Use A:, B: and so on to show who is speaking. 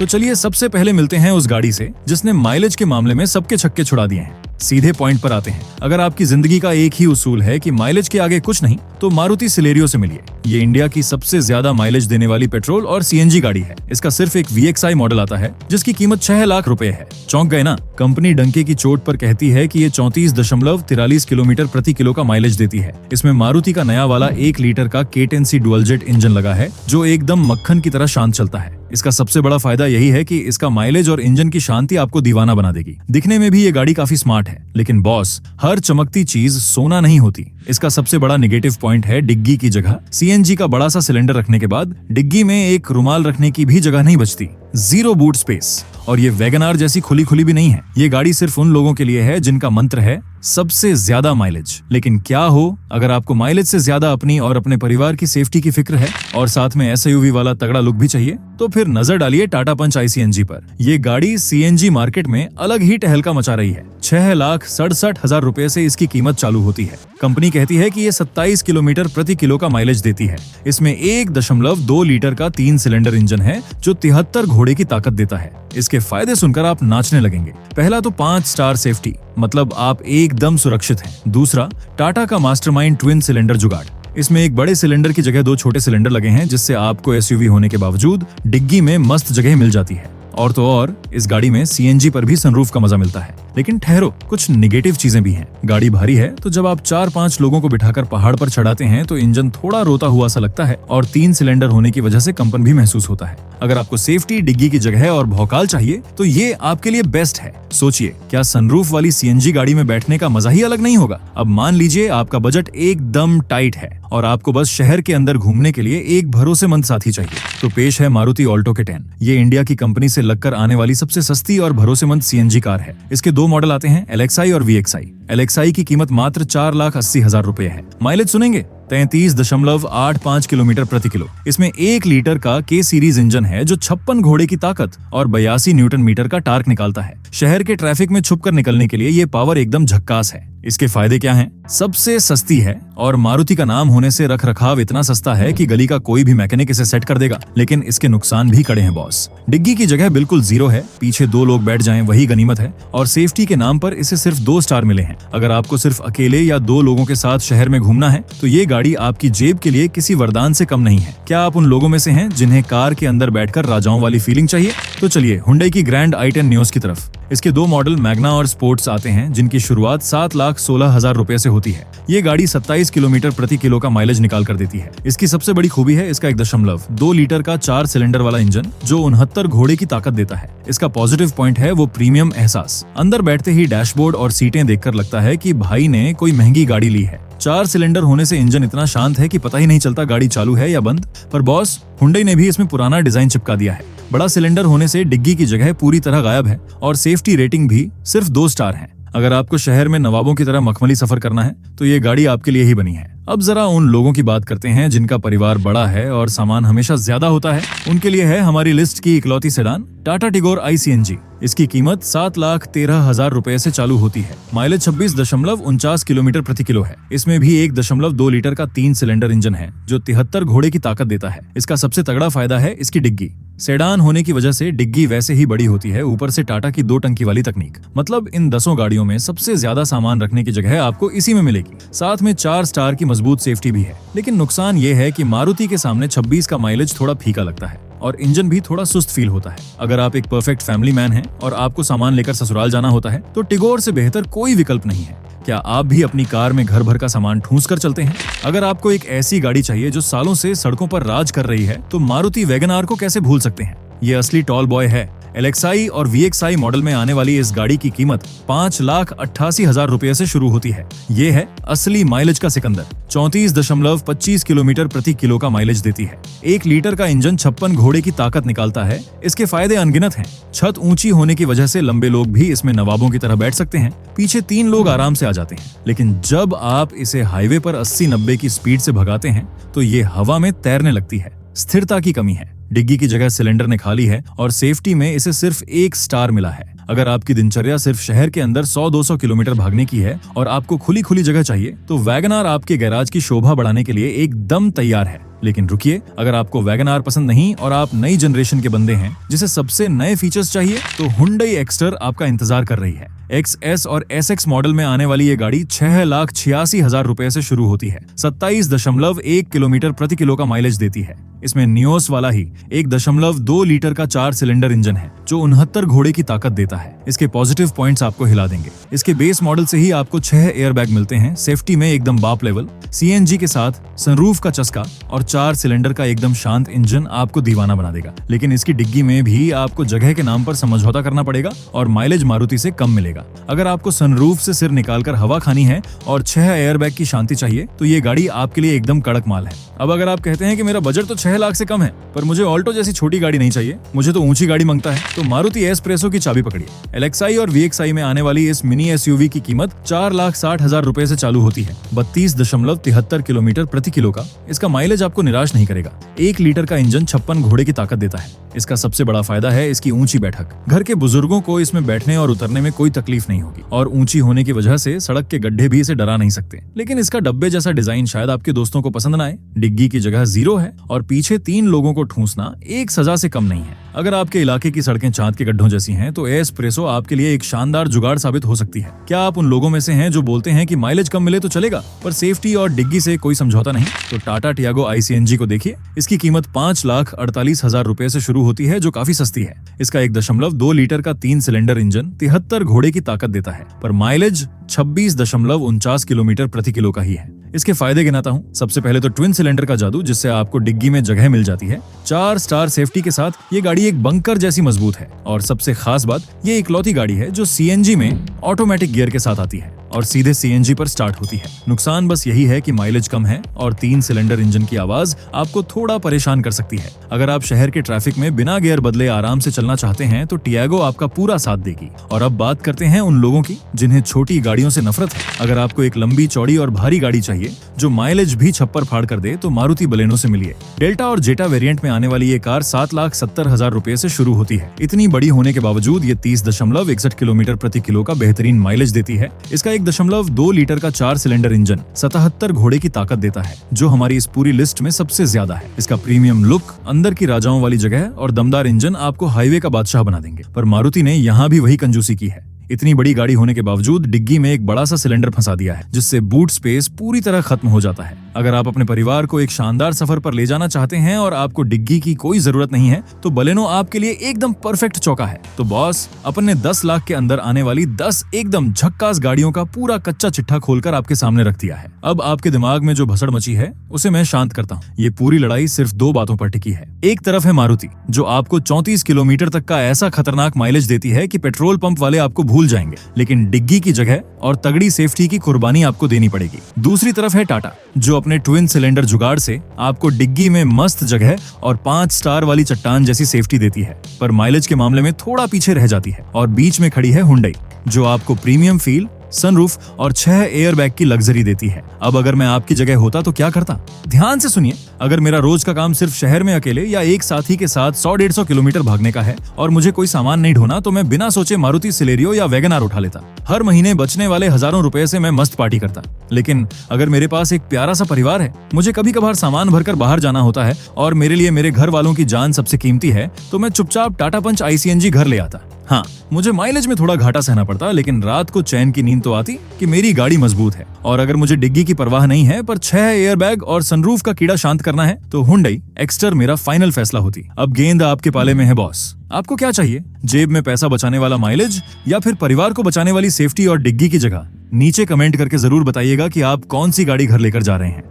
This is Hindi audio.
A: तो चलिए सबसे पहले मिलते हैं उस गाड़ी से जिसने माइलेज के मामले में सबके छक्के छुड़ा दिए हैं। सीधे पॉइंट पर आते हैं। अगर आपकी जिंदगी का एक ही उसूल है कि माइलेज के आगे कुछ नहीं, तो मारुति सिलेरियो से मिलिए। ये इंडिया की सबसे ज्यादा माइलेज देने वाली पेट्रोल और सीएनजी गाड़ी है। इसका सिर्फ एक VXI मॉडल आता है जिसकी कीमत 6 लाख रुपए है। चौंक गए ना? कंपनी डंके की चोट पर कहती है कि ये 34.43 किलोमीटर प्रति किलो का माइलेज देती है। इसमें मारुति का नया वाला 1 लीटर का K10C डुअल जेट इंजन लगा है जो एकदम मक्खन की तरह शांत चलता है। इसका सबसे बड़ा फायदा यही है कि इसका माइलेज और इंजन की शांति आपको दीवाना बना देगी। दिखने में भी ये गाड़ी काफी स्मार्ट है, लेकिन बॉस, हर चमकती चीज सोना नहीं होती। इसका सबसे बड़ा नेगेटिव पॉइंट है डिग्गी की जगह। सीएनजी का बड़ा सा सिलेंडर रखने के बाद डिग्गी में एक रुमाल रखने की भी जगह नहीं बचती। 0 बूट स्पेस। और ये वैगनआर जैसी खुली खुली भी नहीं है। ये गाड़ी सिर्फ उन लोगों के लिए है जिनका मंत्र है सबसे ज्यादा माइलेज। लेकिन क्या हो अगर आपको माइलेज से ज्यादा अपनी और अपने परिवार की सेफ्टी की फिक्र है और साथ में SUV वाला तगड़ा लुक भी चाहिए, तो फिर नजर डालिए टाटा पंच ICNG पर। ये गाड़ी CNG मार्केट में अलग ही टहलका मचा रही है। 6,67,000 रुपए से इसकी कीमत चालू होती है। कंपनी कहती है कि ये 27 किलोमीटर प्रति किलो का माइलेज देती है। इसमें 1.2 लीटर का 3 सिलेंडर इंजन है जो 73 घोड़े की ताकत देता है। इसके फायदे सुनकर आप नाचने लगेंगे। पहला तो 5 स्टार सेफ्टी, मतलब आप एकदम सुरक्षित हैं। दूसरा, टाटा का मास्टरमाइंड ट्विन सिलेंडर जुगाड़। इसमें एक बड़े सिलेंडर की जगह 2 छोटे सिलेंडर लगे हैं जिससे आपको SUV होने के बावजूद डिग्गी में मस्त जगह मिल जाती है। और तो और इस गाड़ी में CNG पर भी सनरूफ का मजा मिलता है। लेकिन ठहरो, कुछ निगेटिव चीजें भी हैं। गाड़ी भारी है तो जब आप 4-5 लोगों को बिठाकर पहाड़ पर चढ़ाते हैं तो इंजन थोड़ा रोता हुआ सा लगता है और 3 सिलेंडर होने की वजह से कंपन भी महसूस होता है। अगर आपको सेफ्टी, डिग्गी की जगह और भौकाल चाहिए तो ये आपके लिए बेस्ट है। सोचिए, क्या सनरूफ वाली CNG गाड़ी में बैठने का मजा ही अलग नहीं होगा? अब मान लीजिए आपका बजट एकदम टाइट है और आपको बस शहर के अंदर घूमने के लिए एक भरोसेमंद साथी चाहिए, तो पेश है मारुति ऑल्टो K10। ये इंडिया की कंपनी से लगकर आने वाली सबसे सस्ती और भरोसेमंद CNG कार है। इसके 2 मॉडल आते हैं, LXI और VXI। LXI की कीमत मात्र 4,80,000 रुपए है। माइलेज सुनेंगे? 33.85 किलोमीटर प्रति किलो। इसमें 1 लीटर का K सीरीज इंजन है जो 56 घोड़े की ताकत और 82 न्यूटन मीटर का टार्क निकालता है। शहर के ट्रैफिक में छुपकर निकलने के लिए ये पावर एकदम झक्कास है। इसके फायदे क्या हैं? सबसे सस्ती है और मारुति का नाम होने से रख रखाव इतना सस्ता है कि गली का कोई भी मैकेनिक इसे सेट कर देगा। लेकिन इसके नुकसान भी कड़े हैं बॉस। डिग्गी की जगह बिल्कुल 0 है, पीछे 2 लोग बैठ जाएं वही गनीमत है। और सेफ्टी के नाम पर इसे सिर्फ 2 स्टार मिले हैं। अगर आपको सिर्फ अकेले या 2 लोगों के साथ शहर में घूमना है तो ये गाड़ी आपकी जेब के लिए किसी वरदान से कम नहीं है। क्या आप उन लोगों में से हैं जिन्हें कार के अंदर बैठकर राजाओं वाली फीलिंग चाहिए? तो चलिए हुंडई की ग्रैंड i10 नियोस की तरफ। इसके 2 मॉडल मैग्ना और स्पोर्ट्स आते हैं जिनकी शुरुआत 7,16,000 रुपए से होती है। ये गाड़ी 27 किलोमीटर प्रति किलो का माइलेज निकाल कर देती है। इसकी सबसे बड़ी खूबी है इसका 1.2 लीटर का 4 सिलेंडर वाला इंजन जो 69 घोड़े की ताकत देता है। इसका पॉजिटिव पॉइंट है वो प्रीमियम एहसास। अंदर बैठते ही डैशबोर्ड और सीटें देखकर लगता है कि भाई ने कोई महंगी गाड़ी ली है। 4 सिलेंडर होने से इंजन इतना शांत है कि पता ही नहीं चलता गाड़ी चालू है या बंद। पर बॉस, हुंडई ने भी इसमें पुराना डिजाइन चिपका दिया है। बड़ा सिलेंडर होने से डिग्गी की जगह पूरी तरह गायब है और सेफ्टी रेटिंग भी सिर्फ 2 स्टार है। अगर आपको शहर में नवाबों की तरह मखमली सफर करना है तो ये गाड़ी आपके लिए ही बनी है। अब जरा उन लोगों की बात करते हैं जिनका परिवार बड़ा है और सामान हमेशा ज्यादा होता है। उनके लिए है हमारी लिस्ट की इकलौती सेडान टाटा टिगोर ICNG। इसकी कीमत 7,13,000 रुपए से चालू होती है। माइलेज 26.49 किलोमीटर प्रति किलो है। इसमें भी 1.2 लीटर का 3 सिलेंडर इंजन है जो 73 घोड़े की ताकत देता है। इसका सबसे तगड़ा फायदा है इसकी डिग्गी। सेडान होने की वजह से डिग्गी वैसे ही बड़ी होती है, ऊपर से टाटा की 2 टंकी वाली तकनीक। मतलब इन 10 गाड़ियों में सबसे ज्यादा सामान रखने की जगह आपको इसी में मिलेगी। साथ में 4 स्टार की मजबूत सेफ्टी भी है। लेकिन नुकसान ये है कि मारुति के सामने 26 का माइलेज थोड़ा फीका लगता है और इंजन भी थोड़ा सुस्त फील होता है। अगर आप एक परफेक्ट फैमिली मैन हैं और आपको सामान लेकर ससुराल जाना होता है तो टिगोर से बेहतर कोई विकल्प नहीं है। क्या आप भी अपनी कार में घर भर का सामान ठूंस कर चलते हैं? अगर आपको एक ऐसी गाड़ी चाहिए जो सालों से सड़कों पर राज कर रही है तो मारुति वैगनआर को कैसे भूल सकते हैं। ये असली टॉल बॉय है। LXI और VXI मॉडल में आने वाली इस गाड़ी की कीमत 5,88,000 रुपए से शुरू होती है। ये है असली माइलेज का सिकंदर। 34.25 किलोमीटर प्रति किलो का माइलेज देती है। 1 लीटर का इंजन 56 घोड़े की ताकत निकालता है। इसके फायदे अनगिनत हैं। छत ऊंची होने की वजह से लंबे लोग भी इसमें नवाबों की तरह बैठ सकते हैं। पीछे 3 लोग आराम से आ जाते हैं। लेकिन जब आप इसे हाईवे पर 80-90 की स्पीड से भगाते हैं तो ये हवा में तैरने लगती है। स्थिरता की कमी है। डिग्गी की जगह सिलेंडर ने खा ली है और सेफ्टी में इसे सिर्फ 1 स्टार मिला है। अगर आपकी दिनचर्या सिर्फ शहर के अंदर 100-200 किलोमीटर भागने की है और आपको खुली खुली जगह चाहिए तो वैगनआर आपके गैराज की शोभा बढ़ाने के लिए एकदम तैयार है। लेकिन रुकिए, अगर आपको वैगनआर पसंद नहीं और आप नई जनरेशन के बंदे हैं जिसे सबसे नए फीचर्स चाहिए, तो हुंडई एक्स्टर आपका इंतजार कर रही है। XS और SX मॉडल में आने वाली ये गाड़ी 6,86,000 रुपए से शुरू होती है। 27.1 किलोमीटर प्रति किलो का माइलेज देती है। इसमें नियोस वाला ही 1.2 लीटर का 4 सिलेंडर इंजन है जो 69 घोड़े की ताकत देता है। इसके पॉजिटिव पॉइंट्स आपको हिला देंगे। इसके बेस मॉडल से ही आपको 6 एयरबैग मिलते हैं, सेफ्टी में एकदम बाप लेवल, CNG के साथ सनरूफ का चस्का और 4 सिलेंडर का एकदम शांत इंजन आपको दीवाना बना देगा। लेकिन इसकी डिग्गी में भी आपको जगह के नाम पर समझौता करना पड़ेगा और माइलेज मारुति से कम मिलेगा। अगर आपको सनरूफ से सिर निकालकर हवा खानी है और 6 एयरबैग की शांति चाहिए, तो ये गाड़ी आपके लिए एकदम कड़क माल है। अब अगर आप कहते हैं कि मेरा बजट तो 6 लाख से कम है, पर मुझे ऑल्टो जैसी छोटी गाड़ी नहीं चाहिए, मुझे तो ऊंची गाड़ी मांगता है, तो मारुति एस्प्रेसो की चाबी पकड़िए। LXi और VXi में आने वाली इस मिनी SUV की कीमत 4,60,000 रुपए से चालू होती है। 32.73 किलोमीटर प्रति किलो का इसका माइलेज आपको निराश नहीं करेगा। 1 लीटर का इंजन 56 घोड़े की ताकत देता है। इसका सबसे बड़ा फायदा है इसकी ऊंची बैठक। घर के बुजुर्गों को इसमें बैठने और उतरने में कोई तकलीफ नहीं होगी और ऊंची होने की वजह से सड़क के गड्ढे भी इसे डरा नहीं सकते। लेकिन इसका डब्बे जैसा डिजाइन शायद आपके दोस्तों को पसंद ना आए। डिग्गी की जगह 0 है और पीछे 3 लोगों को ठूंसना एक सजा से कम नहीं है। अगर आपके इलाके की सड़कें चांद के गड्ढों जैसी हैं, तो एस्प्रेसो आपके लिए एक शानदार जुगाड़ साबित हो सकती है। क्या आप उन लोगों में से हैं जो बोलते हैं कि माइलेज कम मिले तो चलेगा, पर सेफ्टी और डिग्गी से कोई समझौता नहीं? तो टाटा टियागो ICNG को देखिए। इसकी कीमत 5,48,000 रुपए से शुरू होती है, जो काफी सस्ती है। इसका 1.2 लीटर का 3 सिलेंडर इंजन 73 घोड़े की ताकत देता है, पर माइलेज 26.49 किलोमीटर प्रति किलो का ही है। इसके फायदे गिनाता हूँ। सबसे पहले तो ट्विन सिलेंडर का जादू, जिससे आपको डिग्गी में जगह मिल जाती है। 4 स्टार सेफ्टी के साथ ये गाड़ी एक बंकर जैसी मजबूत है। और सबसे खास बात, ये इकलौती गाड़ी है जो CNG में ऑटोमेटिक गियर के साथ आती है और सीधे CNG पर स्टार्ट होती है। नुकसान बस यही है कि माइलेज कम है और 3 सिलेंडर इंजन की आवाज आपको थोड़ा परेशान कर सकती है। अगर आप शहर के ट्रैफिक में बिना गियर बदले आराम से चलना चाहते हैं, तो टियागो आपका पूरा साथ देगी। और अब बात करते हैं उन लोगों की जिन्हें छोटी गाड़ियों से नफरत है। अगर आपको एक लंबी चौड़ी और भारी गाड़ी चाहिए जो माइलेज भी छप्पर फाड़ कर दे, तो मारुति बलेनो से मिलिए। डेल्टा और जेटा वेरिएंट में आने वाली ये कार 7,70,000 रुपए से शुरू होती है। इतनी बड़ी होने के बावजूद ये 30.61 किलोमीटर प्रति किलो का बेहतरीन माइलेज देती है। इसका 1.2 लीटर का 4 सिलेंडर इंजन 77 घोड़े की ताकत देता है, जो हमारी इस पूरी लिस्ट में सबसे ज्यादा है। इसका प्रीमियम लुक, अंदर की राजाओं वाली जगह और दमदार इंजन आपको हाईवे का बादशाह बना देंगे। पर मारुति ने यहाँ भी वही कंजूसी की है। इतनी बड़ी गाड़ी होने के बावजूद डिग्गी में एक बड़ा सा सिलेंडर फंसा दिया है, जिससे बूट स्पेस पूरी तरह खत्म हो जाता है। अगर आप अपने परिवार को एक शानदार सफर पर ले जाना चाहते हैं और आपको डिग्गी की कोई जरूरत नहीं है, तो बलेनो आपके लिए एकदम परफेक्ट चौका है। तो बॉस, अपन ने 10 लाख के अंदर आने वाली 10 एकदम झक्कास गाड़ियों का पूरा कच्चा चिट्ठा खोलकर आपके सामने रख दिया है। अब आपके दिमाग में जो भसड़ मची है, उसे मैं शांत करता हूँ। ये पूरी लड़ाई सिर्फ 2 बातों पर टिकी है। एक तरफ है मारुति, जो आपको 34 किलोमीटर तक का ऐसा खतरनाक माइलेज देती है कि पेट्रोल पंप वाले आपको भूल जाएंगे, लेकिन डिग्गी की जगह और तगड़ी सेफ्टी की कुर्बानी आपको देनी पड़ेगी। दूसरी तरफ है टाटा, जो अपने ट्विन सिलेंडर जुगाड़ से आपको डिग्गी में मस्त जगह और 5 स्टार वाली चट्टान जैसी सेफ्टी देती है, पर माइलेज के मामले में थोड़ा पीछे रह जाती है। और बीच में खड़ी है हुंडई, जो आपको प्रीमियम फील, सनरूफ और 6 एयरबैग की लग्जरी देती है। अब अगर मैं आपकी जगह होता तो क्या करता? ध्यान से सुनिए। अगर मेरा रोज का काम सिर्फ शहर में अकेले या एक साथी के साथ 100-150 किलोमीटर भागने का है और मुझे कोई सामान नहीं ढोना, तो मैं बिना सोचे मारुति सिलेरियो या वैगनआर उठा लेता। हर महीने बचने वाले हजारों रुपए से मैं मस्त पार्टी करता। लेकिन अगर मेरे पास एक प्यारा सा परिवार है, मुझे कभी कभार सामान भरकर बाहर जाना होता है और मेरे लिए मेरे घर वालों की जान सबसे कीमती है, तो मैं चुपचाप टाटा पंच ICNG घर ले आता। हाँ, मुझे माइलेज में थोड़ा घाटा सहना पड़ता, लेकिन रात को चैन की नींद तो आती कि मेरी गाड़ी मजबूत है। और अगर मुझे डिग्गी की परवाह नहीं है, पर 6 एयरबैग और सनरूफ का कीड़ा शांत करना है, तो हुंडई एक्स्टर मेरा फाइनल फैसला होती। अब गेंद आपके पाले में है बॉस। आपको क्या चाहिए? जेब में पैसा बचाने वाला माइलेज या फिर परिवार को बचाने वाली सेफ्टी और डिग्गी की जगह? नीचे कमेंट करके जरूर बताइएगा कि आप कौन सी गाड़ी घर लेकर जा रहे हैं।